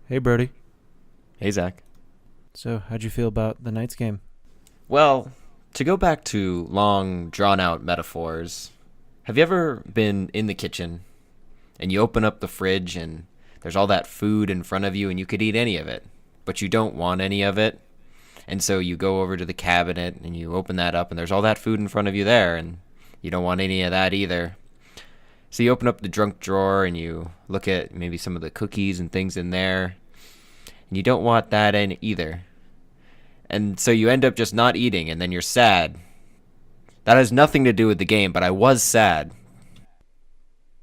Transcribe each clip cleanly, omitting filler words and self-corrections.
Hey, Brody. Hey, Zach. So, how'd you feel about the Knights game? Well, to go back to long, drawn out metaphors, have you ever been in the kitchen and you open up the fridge and there's all that food in front of you and you could eat any of it, but you don't want any of it? And so you go over to the cabinet and you open that up and there's all that food in front of you there and you don't want any of that either. So you open up the junk drawer and you look at maybe some of the cookies and things in there and you don't want that in either. And so you end up just not eating and then you're sad. That has nothing to do with the game, but I was sad.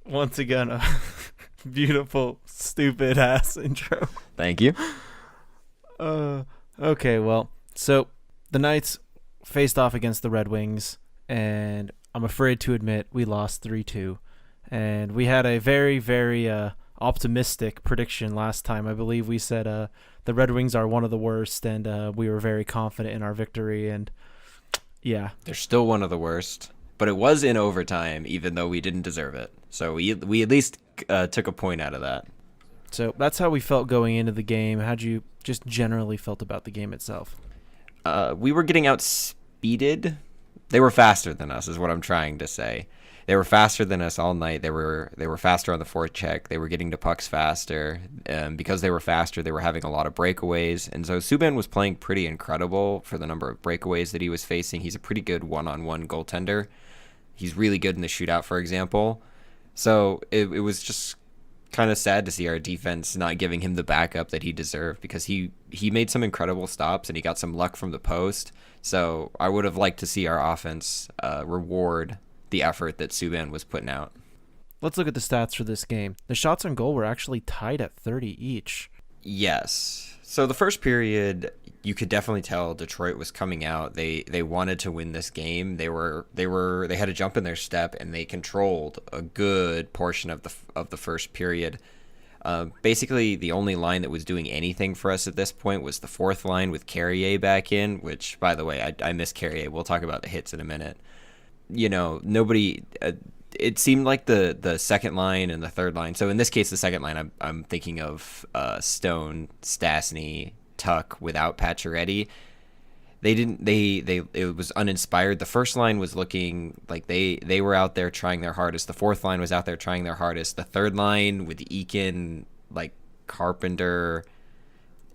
Once again, a beautiful, stupid ass intro. Thank you. Uh, okay, well, so the Knights faced off against the Red Wings, and I'm afraid to admit we lost 3-2. And we had a very, very optimistic prediction last time. I believe we said the Red Wings are one of the worst, and we were very confident in our victory. And yeah, They're still one of the worst, but it was in overtime, even though we didn't deserve it. So we at least took a point out of that. so that's how we felt going into the game. How'd you just generally felt about the game itself? We were getting outspeeded. They were faster than us, is what I'm trying to say. They were faster than us all night. They were faster on the forecheck. They were getting to pucks faster. Because they were faster, they were having a lot of breakaways. And so Subban was playing pretty incredible for the number of breakaways that he was facing. He's a pretty good one-on-one goaltender. He's really good in the shootout, for example. So it was just kind of sad to see our defense not giving him the backup that he deserved because he made some incredible stops and he got some luck from the post. So I would have liked to see our offense reward the effort that Subban was putting out. Let's look at the stats for this game. The shots on goal were actually tied at 30 each. Yes. So the first period, you could definitely tell Detroit was coming out. They wanted to win this game. They had a jump in their step and they controlled a good portion of the first period. Basically, the only line that was doing anything for us at this point was the fourth line with Carrier back in, which, by the way, I miss Carrier. We'll talk about the hits in a minute. Nobody. It seemed like the second line and the third line. So in this case, the second line, I'm thinking of Stone, Stastny, Tuck without Pacioretty. They didn't. They it was uninspired. The first line was looking like they were out there trying their hardest. The fourth line was out there trying their hardest. The third line with Eakin, like Carpenter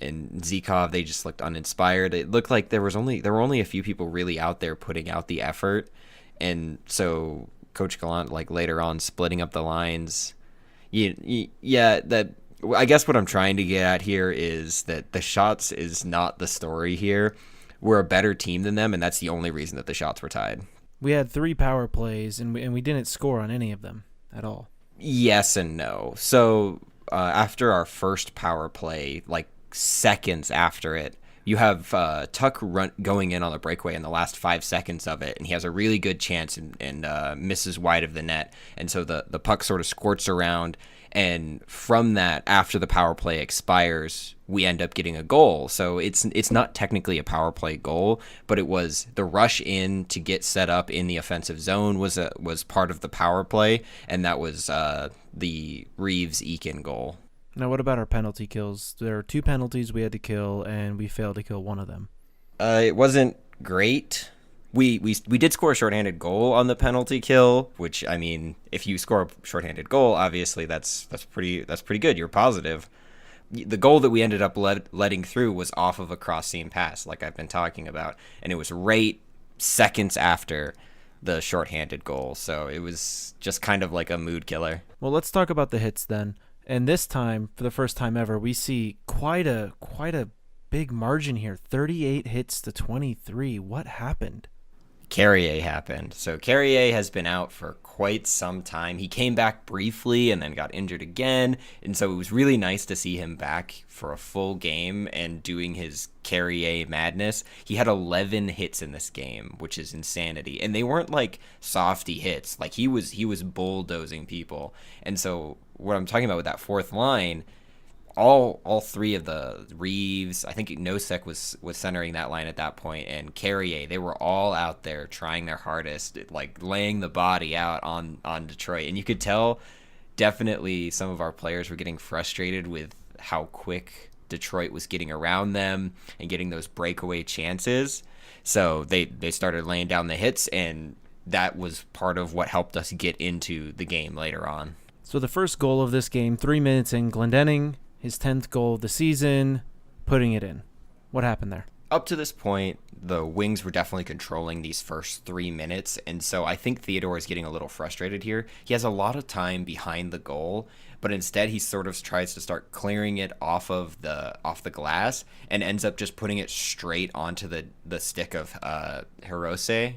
and Zikov, they just looked uninspired. It looked like there were only a few people really out there putting out the effort, and so Coach Gallant, like later on, splitting up the lines. Yeah, that. I guess what I'm trying to get at here is that the shots is not the story here. We're a better team than them, and that's the only reason that the shots were tied. We had 3 power plays, and we didn't score on any of them at all. Yes and no. So after our first power play, like seconds after it, you have Tuck going in on the breakaway in the last 5 seconds of it, and he has a really good chance and misses wide of the net. And so the puck sort of squirts around, and from that, after the power play expires, we end up getting a goal. So it's not technically a power play goal, but it was the rush in to get set up in the offensive zone was part of the power play, and that was the Reeves Eakin goal. Now, what about our penalty kills? There are 2 penalties we had to kill, and we failed to kill one of them. It wasn't great. We did score a shorthanded goal on the penalty kill, which, I mean, if you score a shorthanded goal, obviously that's pretty good. You're positive. The goal that we ended up letting through was off of a cross seam pass, like I've been talking about, and it was right seconds after the shorthanded goal. So it was just kind of like a mood killer. Well, let's talk about the hits then. And this time, for the first time ever, we see quite a big margin here. 38 hits to 23. What happened? Carrier happened. So Carrier has been out for quite some time. He came back briefly and then got injured again. And so it was really nice to see him back for a full game and doing his Carrier madness. He had 11 hits in this game, which is insanity. And they weren't like softy hits. Like he was bulldozing people. And so what I'm talking about with that fourth line, all 3 of the Reeves, I think Nosek was centering that line at that point, and Carrier, they were all out there trying their hardest, like laying the body out on Detroit. And you could tell definitely some of our players were getting frustrated with how quick Detroit was getting around them and getting those breakaway chances. So they started laying down the hits, and that was part of what helped us get into the game later on. So the first goal of this game, 3 minutes in, Glendening, his 10th goal of the season, putting it in. What happened there? Up to this point, the Wings were definitely controlling these first 3 minutes, and so I think Theodore is getting a little frustrated here. He has a lot of time behind the goal, but instead he sort of tries to start clearing it off the glass and ends up just putting it straight onto the stick of Hirose.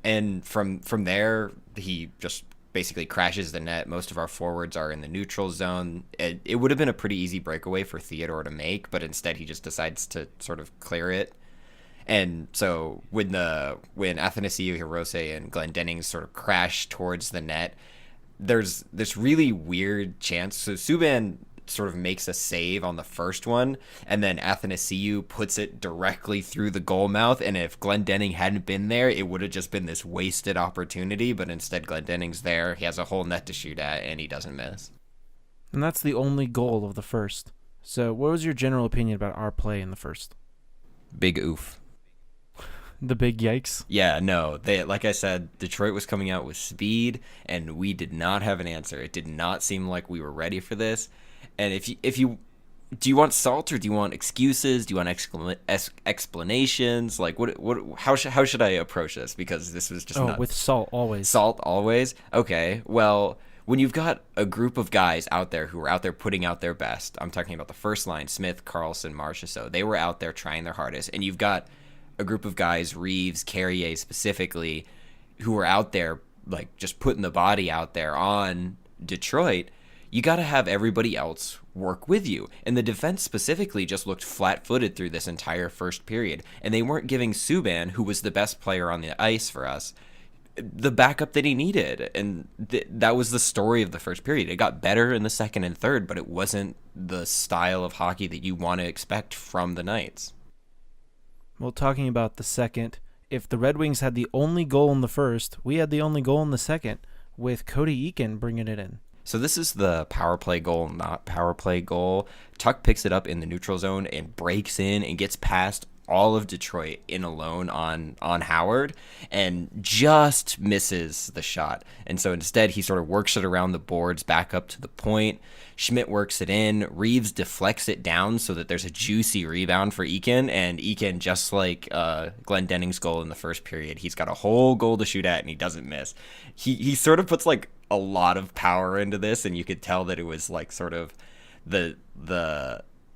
And from there, he just basically crashes the net. Most of our forwards are in the neutral zone. It would have been a pretty easy breakaway for Theodore to make, but instead he just decides to sort of clear it. And so when Athanasiu, Hirose, and Glendening sort of crash towards the net, there's this really weird chance. So Subban sort of makes a save on the first one, and then Athanasiu puts it directly through the goal mouth, and if Glendening hadn't been there, it would have just been this wasted opportunity, but instead Glendening's there, he has a whole net to shoot at, and he doesn't miss. And that's the only goal of the first. So what was your general opinion about our play in the first? Big oof. The big yikes? Yeah, no. Like I said, Detroit was coming out with speed, and we did not have an answer. It did not seem like we were ready for this. And if you do you want salt or do you want excuses? Do you want explanations? Like how should I approach this? Because this was just not with salt always. Salt always. Okay. Well, when you've got a group of guys out there who are out there putting out their best, I'm talking about the first line: Smith, Carlson, Marchessault. They were out there trying their hardest, and you've got a group of guys, Reeves, Carrier specifically, who were out there like just putting the body out there on Detroit. You got to have everybody else work with you. And the defense specifically just looked flat-footed through this entire first period. And they weren't giving Subban, who was the best player on the ice for us, the backup that he needed. And that was the story of the first period. It got better in the second and third, but it wasn't the style of hockey that you want to expect from the Knights. Well, talking about the second, if the Red Wings had the only goal in the first, we had the only goal in the second, with Cody Eakin bringing it in. So this is the power play goal, not power play goal. Tuck picks it up in the neutral zone and breaks in and gets past all of Detroit in alone on Howard and just misses the shot. And so instead he sort of works it around the boards back up to the point. Schmidt works it in. Reeves deflects it down so that there's a juicy rebound for Eakin. And Eakin, just like Glendening's goal in the first period, he's got a whole goal to shoot at and he doesn't miss. He sort of puts like a lot of power into this, and you could tell that it was like sort of the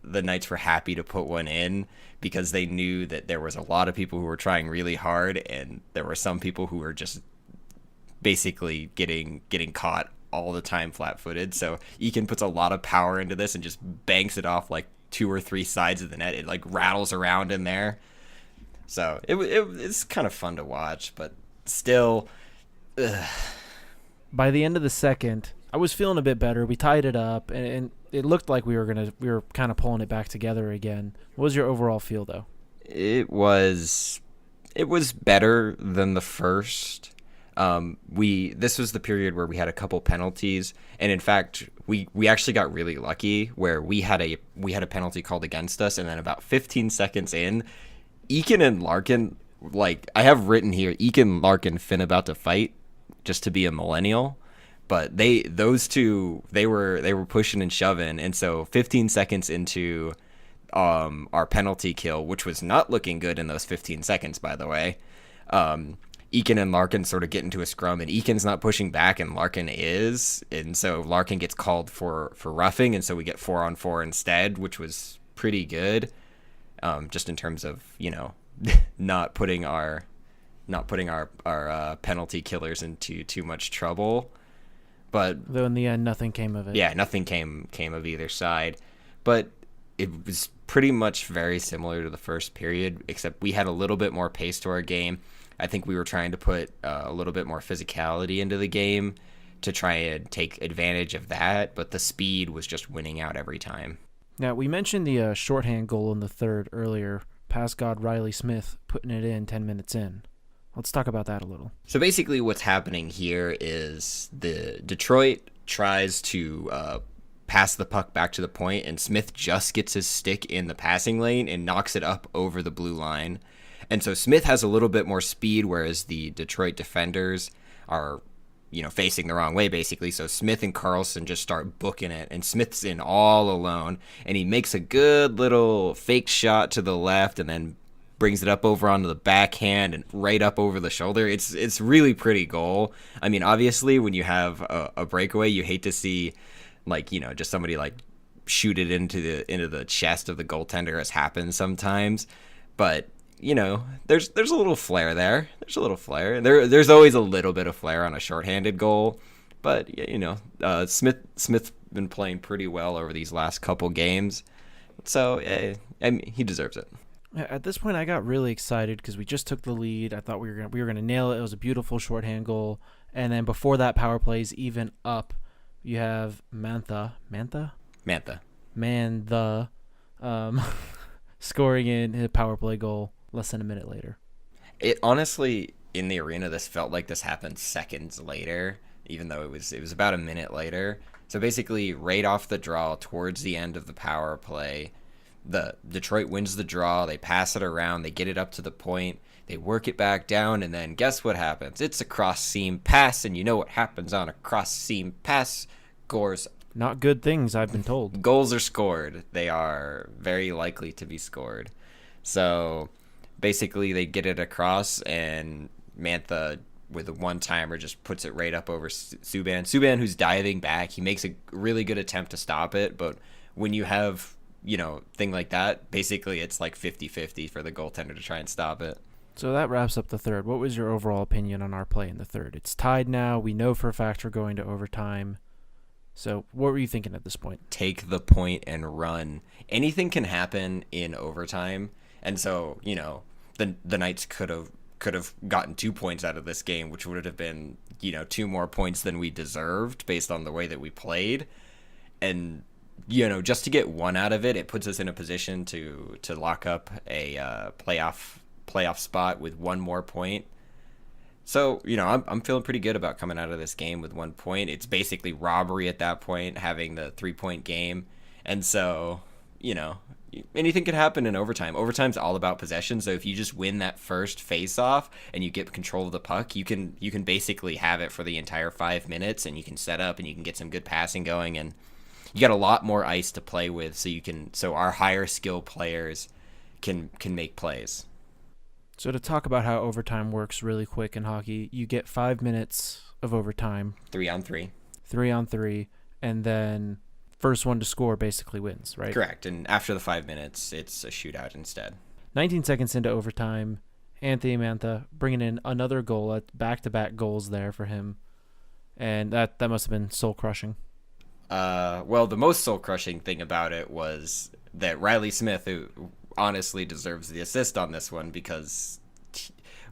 Knights were happy to put one in because they knew that there was a lot of people who were trying really hard, and there were some people who were just basically getting caught all the time flat-footed. So Eakin puts a lot of power into this and just banks it off like 2 or 3 sides of the net. It like rattles around in there. So it's kind of fun to watch, but still. By the end of the second, I was feeling a bit better. We tied it up, and it looked like we were kind of pulling it back together again. What was your overall feel, though? It was better than the first. This was the period where we had a couple penalties, and in fact, we actually got really lucky where we had a penalty called against us, and then about 15 seconds in, Eakin and Larkin, like I have written here, Eakin, Larkin, Finn about to fight. Just to be a millennial, but those two were pushing and shoving, and so 15 seconds into our penalty kill, which was not looking good in those 15 seconds, by the way, Eakin and Larkin sort of get into a scrum, and Eakin's not pushing back, and Larkin is, and so Larkin gets called for roughing, and so we get 4-on-4 instead, which was pretty good, just in terms of not putting our penalty killers into too much trouble. But though in the end nothing came of it. Yeah, nothing came of either side. But it was pretty much very similar to the first period, except we had a little bit more pace to our game. I think we were trying to put a little bit more physicality into the game to try and take advantage of that, but the speed was just winning out every time. Now, we mentioned the shorthand goal in the third earlier. Pass God Riley Smith putting it in 10 minutes in. Let's talk about that a little. So basically what's happening here is the Detroit tries to pass the puck back to the point, and Smith just gets his stick in the passing lane and knocks it up over the blue line. And so Smith has a little bit more speed, whereas the Detroit defenders are, facing the wrong way, basically. So Smith and Carlson just start booking it, and Smith's in all alone, and he makes a good little fake shot to the left and then brings it up over onto the backhand and right up over the shoulder. It's really pretty goal. I mean, obviously, when you have a breakaway, you hate to see, just somebody, shoot it into the chest of the goaltender, as happens sometimes. But there's a little flair there. There's a little flair. There's always a little bit of flair on a shorthanded goal. But Smith's been playing pretty well over these last couple games, so he deserves it. At this point, I got really excited because we just took the lead. I thought we were gonna nail it. It was a beautiful shorthand goal, and then before that, power plays even up. You have Mantha, scoring in a power play goal less than a minute later. It honestly, in the arena, this felt like this happened seconds later, even though it was about a minute later. So basically, right off the draw, towards the end of the power play, the Detroit wins the draw. They pass it around. They get it up to the point. They work it back down, and then guess what happens? It's a cross-seam pass, and you know what happens on a cross-seam pass? Goals. Not good things, I've been told. Goals are scored. They are very likely to be scored. So basically, they get it across, and Mantha, with a one-timer, just puts it right up over Subban. Subban, who's diving back, he makes a really good attempt to stop it, but when you have thing like that, basically it's like 50-50 for the goaltender to try and stop it. So that wraps up the third. What was your overall opinion on our play in the third? It's tied now. We know for a fact we're going to overtime. So what were you thinking at this point? Take the point and run. Anything can happen in overtime. And so, the Knights could have gotten 2 points out of this game, which would have been, 2 more points than we deserved based on the way that we played. And just to get one out of it, it puts us in a position to lock up a playoff spot with 1 more point. So, I'm feeling pretty good about coming out of this game with 1 point. It's basically robbery at that point, having the 3-point game. And so, anything could happen in overtime. Overtime's all about possession. So if you just win that first face-off and you get control of the puck, you can basically have it for the entire 5 minutes, and you can set up and you can get some good passing going, and you got a lot more ice to play with, so our higher skill players can make plays. So to talk about how overtime works really quick in hockey, you get 5 minutes of overtime. 3-on-3. 3-on-3, and then first one to score basically wins, right? Correct, and after the 5 minutes, it's a shootout instead. 19 seconds into overtime, Anthony Mantha bringing in another goal, back-to-back goals there for him, and that must have been soul-crushing. Well, the most soul-crushing thing about it was that Riley Smith, who honestly deserves the assist on this one, because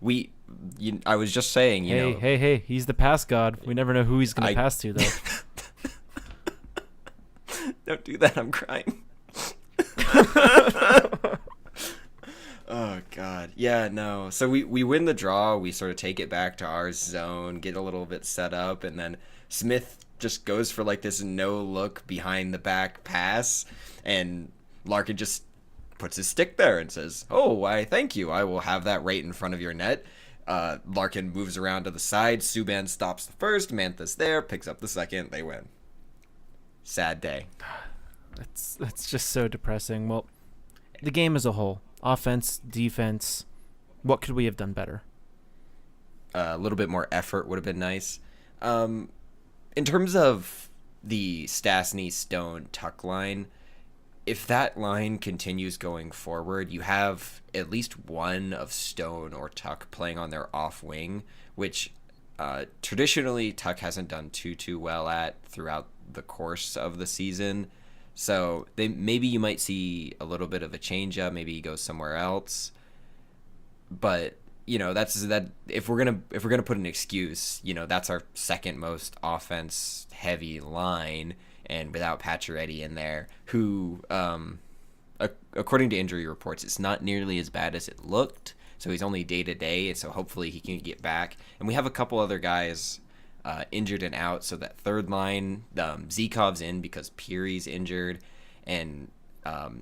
I was just saying, Hey, he's the pass god. We never know who he's going to pass to, though. Don't do that. I'm crying. Oh, God. Yeah, no. So we win the draw. We sort of take it back to our zone, get a little bit set up, and then Smith just goes for this no-look behind-the-back pass, and Larkin just puts his stick there and says, "Oh, why, thank you. I will have that right in front of your net." Larkin moves around to the side. Subban stops the first. Mantha's there, picks up the second. They win. Sad day. That's just so depressing. Well, the game as a whole, offense, defense, what could we have done better? A little bit more effort would have been nice. In terms of the Stastny-Stone Tuch line, if that line continues going forward, you have at least one of Stone or Tuch playing on their off wing, which traditionally Tuch hasn't done too well at throughout the course of the season. So maybe you might see a little bit of a change up. Maybe he goes somewhere else. But that's that. If we're gonna put an excuse, that's our second most offense heavy line. And without Pacioretty in there, who, according to injury reports, it's not nearly as bad as it looked. So he's only day-to-day, and so hopefully he can get back. And we have a couple other guys injured and out. So that third line, Zikov's in because Piri's injured, and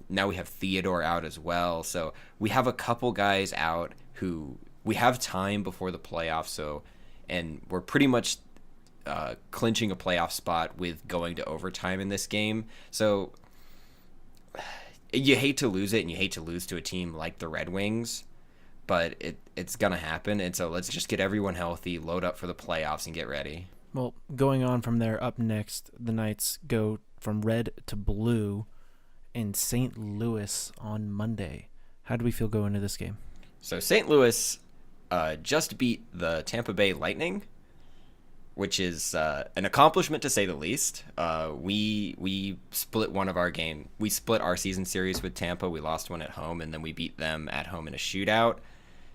now we have Theodore out as well. So we have a couple guys out who we have time before the playoffs. So, and we're pretty much clinching a playoff spot with going to overtime in this game. So you hate to lose it, and you hate to lose to a team like the Red Wings, but it's gonna happen. And so let's just get everyone healthy, load up for the playoffs, and get ready. Well, going on from there, up next, the Knights go from red to blue in St. Louis on Monday. How do we feel going into this game? So St. Louis just beat the Tampa Bay Lightning, which is an accomplishment to say the least. We split one of our game. We split our season series with Tampa. We lost one at home, and then we beat them at home in a shootout.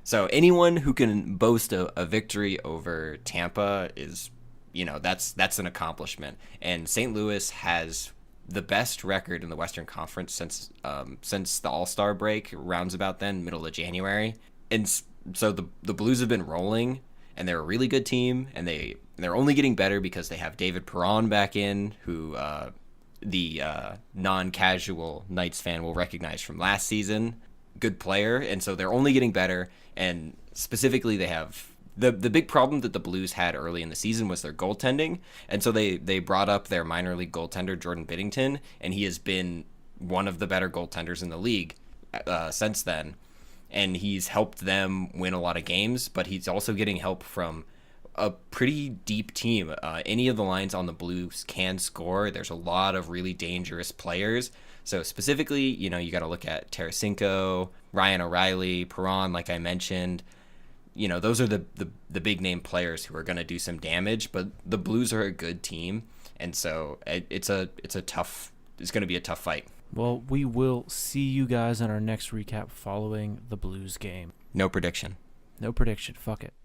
So anyone who can boast a victory over Tampa is, that's an accomplishment. And St. Louis has the best record in the Western Conference since the All-Star break, rounds about then, middle of January. And so the Blues have been rolling, and they're a really good team, and they're only getting better because they have David Perron back in, who the non-casual Knights fan will recognize from last season. Good player, and so they're only getting better. And specifically, they have the big problem that the Blues had early in the season was their goaltending, and so they brought up their minor league goaltender Jordan Binnington, and he has been one of the better goaltenders in the league since then, and he's helped them win a lot of games. But he's also getting help from a pretty deep team. Any of the lines on the Blues can score. There's a lot of really dangerous players. So specifically, you got to look at Tarasenko, Ryan O'Reilly, Perron, like I mentioned. Those are the big name players who are going to do some damage. But the Blues are a good team, and so it's going to be a tough fight. Well, we will see you guys in our next recap following the Blues game. No prediction. No prediction. Fuck it.